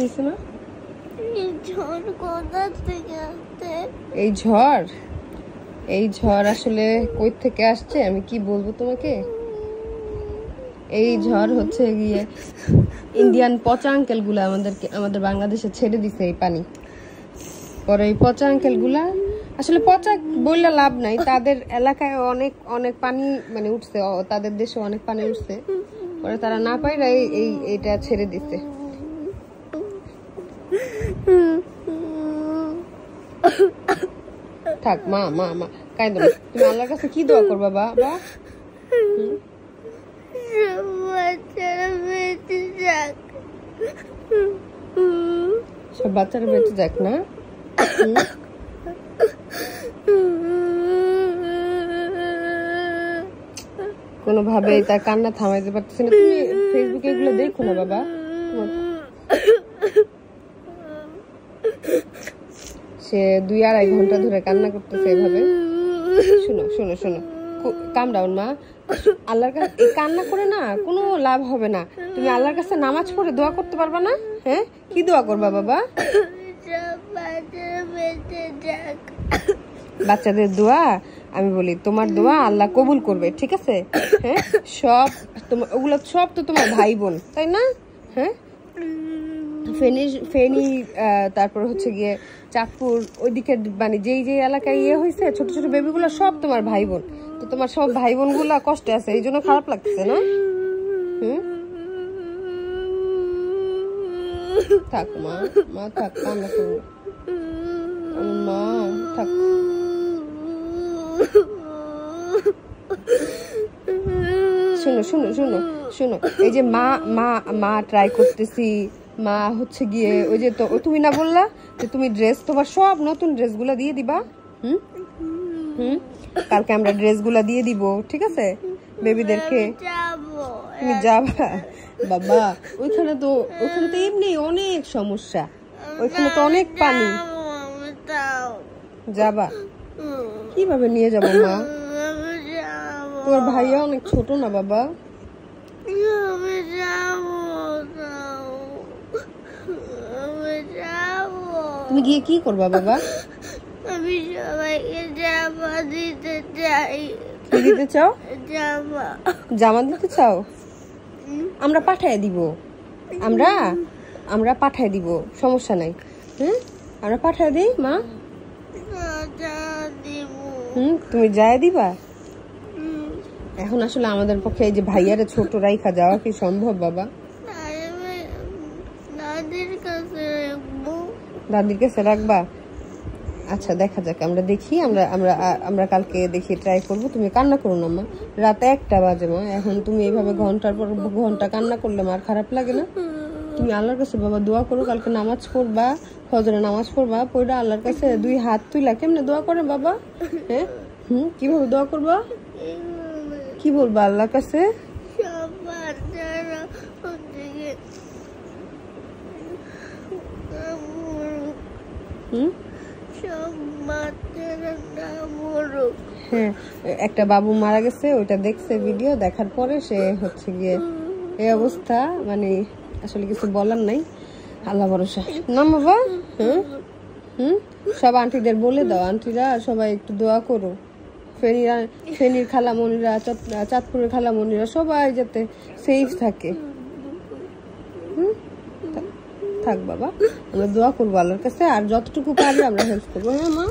হয়েছে না? এই ঝড় আসলে কই থেকে আসছে আমি কি বলবো তোমাকে। এই ঝড় হচ্ছে গিয়ে ইন্ডিয়ান পচা আঙ্কেল গুলা আমাদের বাংলাদেশে ছেড়ে দিছে এই পানি। পরে এই পচা আঙ্কেল গুলা আসলে পচা বললে লাভ নাই, তাদের এলাকায় অনেক অনেক পানি মানে উঠছে, তাদের দেশে অনেক পানি উঠছে, পরে তারা না পাইরা এইটা ছেড়ে দিছে। থাক মা মা মা কাঁদো না, তুমি আল্লাহর কাছে কি দোয়া করবা বাবা? সব বাচ্চারা বেঁচে যাক না। কোনোভাবে তার কান্না থামাইতে পারতেছি না। তুমি ফেসবুকে এগুলো দেখো না বাবা। সে 2-2.5 ঘন্টা ধরে কান্না করতেছে এভাবে। শোনো শোনো শোনো, কাম ডাউন মা। আল্লাহর কাছে কান্না করে না কোনো লাভ হবে না। তুমি আল্লাহর কাছে নামাজ পড়ে দোয়া করতে পারবা না? হ্যাঁ, কি দোয়া করবা বাবা? বাচ্চাদের দোয়া আমি বলি, তোমার দোয়া আল্লাহ কবুল করবে, ঠিক আছে? হ্যাঁ, সব তোমার ওগুলো সব তো তোমার ভাই বোন, তাই না? হ্যাঁ, ফেনী তারপর হচ্ছে গিয়ে চাঁদপুর ওইদিকে মানে যেই এলাকায় হয়েছে ছোট ছোট বেবিগুলো সব তোমার ভাই বোন। তো তোমার সব ভাই বোন গুলা কষ্টে আছে, এই জন্য খারাপ লাগতেছে না? থাক মা, মা থাক, কান্না করো মা, থাক। শোনো শোনো শোনো শোনো, এই যে মা ট্রাই করতেছি, মা হচ্ছে গিয়ে ওই যে তো তুমি না বললা যে তুমি ড্রেস তোমার সব নতুন ড্রেসগুলো দিয়ে দিবা? কালকে আমরা ড্রেসগুলো দিয়ে দিব, ঠিক আছে বেবিদেরকে? তুমি যাবা বাবা? ওইখানে তো এমনি অনেক সমস্যা, ওইখানে তো অনেক পানি। যাবা? কিভাবে নিয়ে যাবো মা? তোমার ভাইয়া অনেক ছোট না বাবা? তুমি গিয়ে কি করবা বাবা? আমি সবাইকে জামা দিতে চাই। কি দিতে চাও? জামা দিতে চাও? আমরা পাঠায় দিব, আমরা পাঠায় দিব, সমস্যা নাই। আমরা পাঠায় দিই মা। তুমি যায় দিবা? এখন আসলে আমাদের পক্ষে এই যে ভাইয়ারে ছোট রাইখা যাওয়া কি সম্ভব বাবা? দাদির কাছে রাখবা? আচ্ছা দেখা যাক, আমরা দেখি, আমরা কালকে দেখি, ট্রাই করবো। তুমি কান্না করো না মা, রাতে 1টা বাজে মা। এখন তুমি এইভাবে ঘন্টার পর ঘন্টা কান্না করলে মার খারাপ লাগে না? তুমি আল্লাহর কাছে বাবা দোয়া করো, কালকে নামাজ পড়বা, ফজরে নামাজ পড়বা, পড়া আল্লাহর কাছে 2 হাত তুইলা কেমনে দোয়া করে বাবা? হ্যাঁ, কিভাবে দোয়া করবা? কি বলবা আল্লাহর কাছে? হ্যাঁ, একটা বাবু মারা গেছে, ওইটা দেখছে ভিডিও, দেখার পরে সে হচ্ছে গিয়ে এই অবস্থা, মানে আসলে কিছু বলার নাই, আল্লাহ ভরসা না বাবা। সব আন্টিদের বলে দাও, আন্টিরা সবাই একটু দোয়া করো, ফেনীর খালামণিরা, চাঁদপুরের খালামণিরা সবাই যাতে সেফ থাকে। থাক বাবা, আমরা দোয়া করবো আল্লাহর কাছে, আর যতটুকু পারি আমরা হেল্প করবো। হ্যাঁ মা।